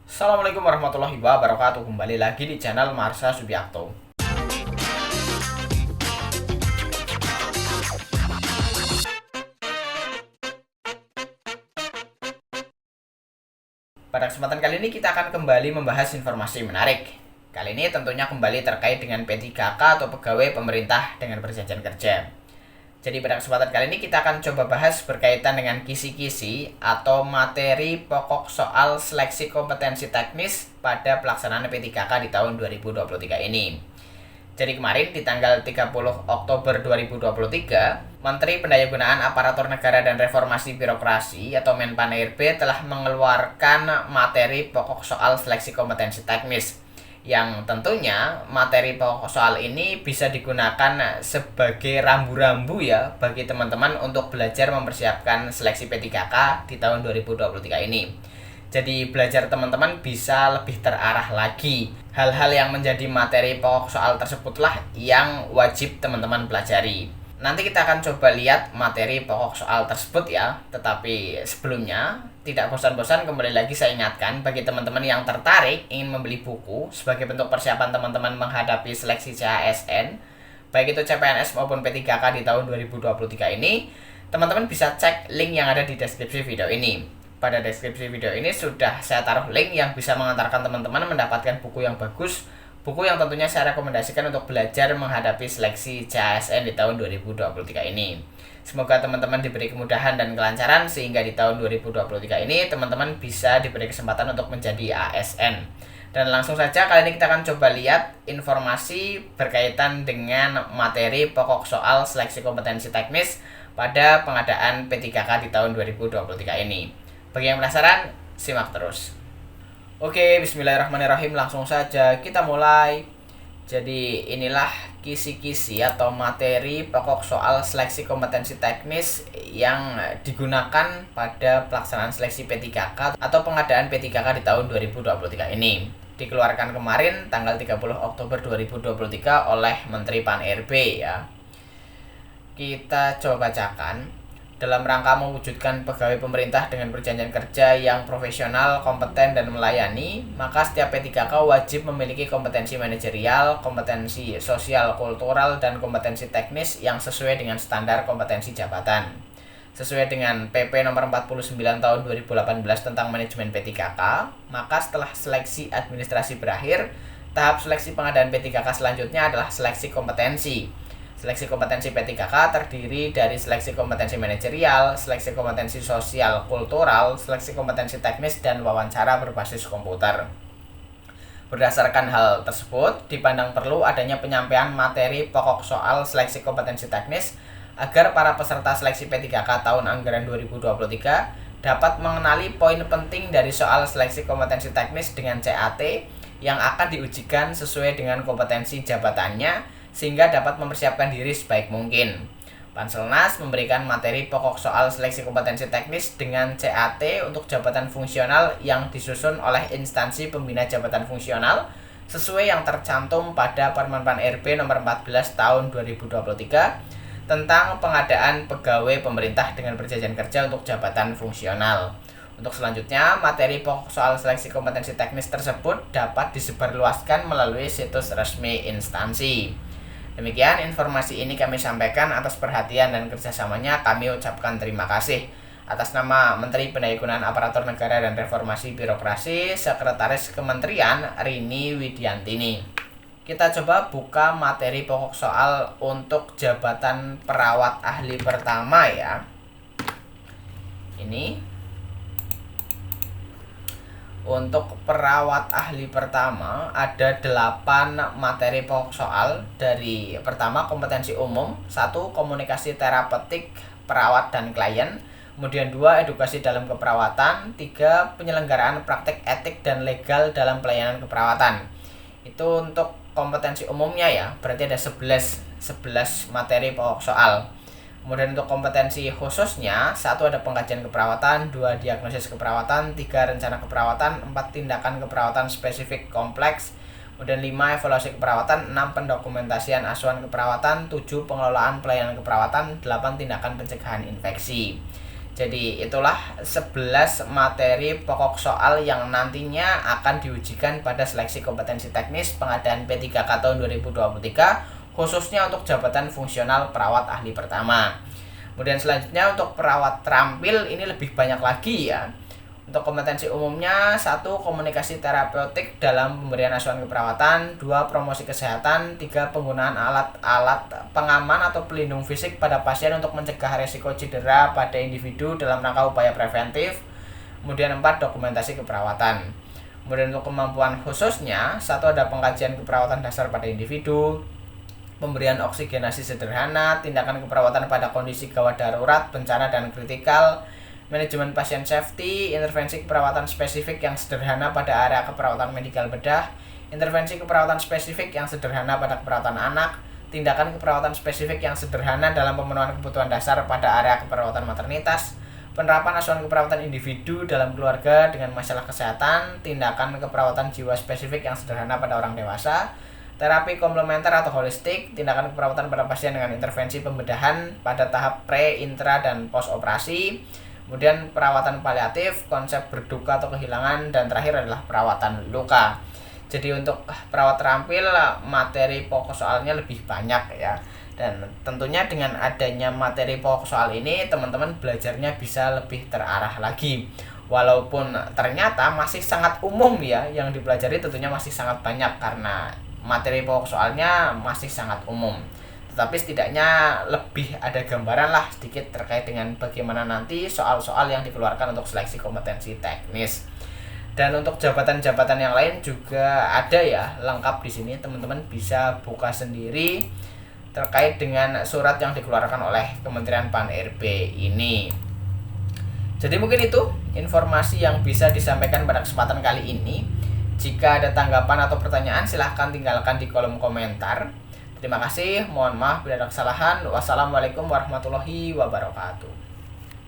Assalamualaikum warahmatullahi wabarakatuh. Kembali lagi di channel Marsha Subiakto. Pada kesempatan kali ini kita akan kembali membahas informasi menarik. Kali ini tentunya kembali terkait dengan P3K atau pegawai pemerintah dengan perjanjian kerja. Jadi pada kesempatan kali ini kita akan coba bahas berkaitan dengan kisi-kisi atau materi pokok soal seleksi kompetensi teknis pada pelaksanaan P3K di tahun 2023 ini. Jadi kemarin di tanggal 30 Oktober 2023, Menteri Pendayagunaan Aparatur Negara dan Reformasi Birokrasi atau Menpan-RB telah mengeluarkan materi pokok soal seleksi kompetensi teknis, yang tentunya materi pokok soal ini bisa digunakan sebagai rambu-rambu ya bagi teman-teman untuk belajar mempersiapkan seleksi P3K di tahun 2023 ini. Jadi belajar teman-teman bisa lebih terarah lagi. Hal-hal yang menjadi materi pokok soal tersebutlah yang wajib teman-teman pelajari. Nanti kita akan coba lihat materi pokok soal tersebut ya. Tetapi sebelumnya, tidak bosan-bosan kembali lagi saya ingatkan bagi teman-teman yang tertarik ingin membeli buku sebagai bentuk persiapan teman-teman menghadapi seleksi CASN, baik itu CPNS maupun P3K di tahun 2023 ini, teman-teman bisa cek link yang ada di deskripsi video ini. Pada deskripsi video ini sudah saya taruh link yang bisa mengantarkan teman-teman mendapatkan buku yang bagus, buku yang tentunya saya rekomendasikan untuk belajar menghadapi seleksi CASN di tahun 2023 ini. Semoga teman-teman diberi kemudahan dan kelancaran sehingga di tahun 2023 ini teman-teman bisa diberi kesempatan untuk menjadi ASN. Dan langsung saja kali ini kita akan coba lihat informasi berkaitan dengan materi pokok soal seleksi kompetensi teknis pada pengadaan P3K di tahun 2023 ini. Bagi yang penasaran, simak terus. Oke, bismillahirrahmanirrahim. Langsung saja kita mulai. Jadi inilah kisi-kisi atau materi pokok soal seleksi kompetensi teknis yang digunakan pada pelaksanaan seleksi P3K atau pengadaan P3K di tahun 2023 ini. Dikeluarkan kemarin tanggal 30 Oktober 2023 oleh Menteri Pan-RB ya. Kita coba bacakan. Dalam rangka mewujudkan pegawai pemerintah dengan perjanjian kerja yang profesional, kompeten, dan melayani, maka setiap P3K wajib memiliki kompetensi manajerial, kompetensi sosial kultural, dan kompetensi teknis yang sesuai dengan standar kompetensi jabatan. Sesuai dengan PP nomor 49 tahun 2018 tentang manajemen P3K, maka setelah seleksi administrasi berakhir, tahap seleksi pengadaan P3K selanjutnya adalah seleksi kompetensi. Seleksi kompetensi P3K terdiri dari seleksi kompetensi manajerial, seleksi kompetensi sosial kultural, seleksi kompetensi teknis, dan wawancara berbasis komputer. Berdasarkan hal tersebut, dipandang perlu adanya penyampaian materi pokok soal seleksi kompetensi teknis agar para peserta seleksi P3K tahun anggaran 2023 dapat mengenali poin penting dari soal seleksi kompetensi teknis dengan CAT yang akan diujikan sesuai dengan kompetensi jabatannya, sehingga dapat mempersiapkan diri sebaik mungkin. Panselnas memberikan materi pokok soal seleksi kompetensi teknis dengan CAT untuk jabatan fungsional yang disusun oleh instansi pembina jabatan fungsional sesuai yang tercantum pada Permen Pan-RB nomor 14 tahun 2023 tentang pengadaan pegawai pemerintah dengan perjanjian kerja untuk jabatan fungsional. Untuk selanjutnya, materi pokok soal seleksi kompetensi teknis tersebut dapat disebarluaskan melalui situs resmi instansi. Demikian informasi ini kami sampaikan. Atas perhatian dan kerjasamanya kami ucapkan terima kasih. Atas nama Menteri Pendayagunaan Aparatur Negara dan Reformasi Birokrasi, Sekretaris Kementerian Rini Widiantini. Kita coba buka materi pokok soal untuk jabatan perawat ahli pertama ya. Ini untuk perawat ahli pertama ada 8 materi pokok soal. Dari pertama kompetensi umum, 1 komunikasi terapeutik perawat dan klien, kemudian 2 edukasi dalam keperawatan, 3 penyelenggaraan praktek etik dan legal dalam pelayanan keperawatan. Itu untuk kompetensi umumnya ya, berarti ada 11 materi pokok soal. Kemudian untuk kompetensi khususnya, 1 ada pengkajian keperawatan, 2 diagnosis keperawatan, 3 rencana keperawatan, 4 tindakan keperawatan spesifik kompleks, kemudian 5 evaluasi keperawatan, 6 pendokumentasian asuhan keperawatan, 7 pengelolaan pelayanan keperawatan, 8 tindakan pencegahan infeksi. Jadi itulah 11 materi pokok soal yang nantinya akan diujikan pada seleksi kompetensi teknis pengadaan P3K tahun 2023, khususnya untuk jabatan fungsional perawat ahli pertama. Kemudian selanjutnya untuk perawat terampil ini lebih banyak lagi ya. Untuk kompetensi umumnya, 1. Komunikasi terapeutik dalam pemberian asuhan keperawatan, 2. Promosi kesehatan, 3. Penggunaan alat-alat pengaman atau pelindung fisik pada pasien untuk mencegah risiko cedera pada individu dalam rangka upaya preventif, kemudian 4. Dokumentasi keperawatan. Kemudian untuk kemampuan khususnya, 1. Ada pengkajian keperawatan dasar pada individu, pemberian oksigenasi sederhana, tindakan keperawatan pada kondisi gawat darurat, bencana dan kritikal, manajemen pasien safety, intervensi keperawatan spesifik yang sederhana pada area keperawatan medikal bedah, intervensi keperawatan spesifik yang sederhana pada keperawatan anak, tindakan keperawatan spesifik yang sederhana dalam pemenuhan kebutuhan dasar pada area keperawatan maternitas, penerapan asuhan keperawatan individu dalam keluarga dengan masalah kesehatan, tindakan keperawatan jiwa spesifik yang sederhana pada orang dewasa, terapi komplementer atau holistik, tindakan keperawatan pada pasien dengan intervensi pembedahan pada tahap pre, intra, dan post operasi. Kemudian perawatan paliatif, konsep berduka atau kehilangan, dan terakhir adalah perawatan luka. Jadi untuk perawat terampil materi pokok soalnya lebih banyak ya. Dan tentunya dengan adanya materi pokok soal ini teman-teman belajarnya bisa lebih terarah lagi. Walaupun ternyata masih sangat umum ya, yang dipelajari tentunya masih sangat banyak karena materi pokok soalnya masih sangat umum. Tapi setidaknya lebih ada gambaran lah sedikit terkait dengan bagaimana nanti soal-soal yang dikeluarkan untuk seleksi kompetensi teknis. Dan untuk jabatan-jabatan yang lain juga ada ya, lengkap di sini, teman-teman bisa buka sendiri terkait dengan surat yang dikeluarkan oleh Kementerian Pan-RB ini. Jadi mungkin itu informasi yang bisa disampaikan pada kesempatan kali ini. Jika ada tanggapan atau pertanyaan silahkan tinggalkan di kolom komentar. Terima kasih, mohon maaf bila ada kesalahan. Wassalamualaikum warahmatullahi wabarakatuh.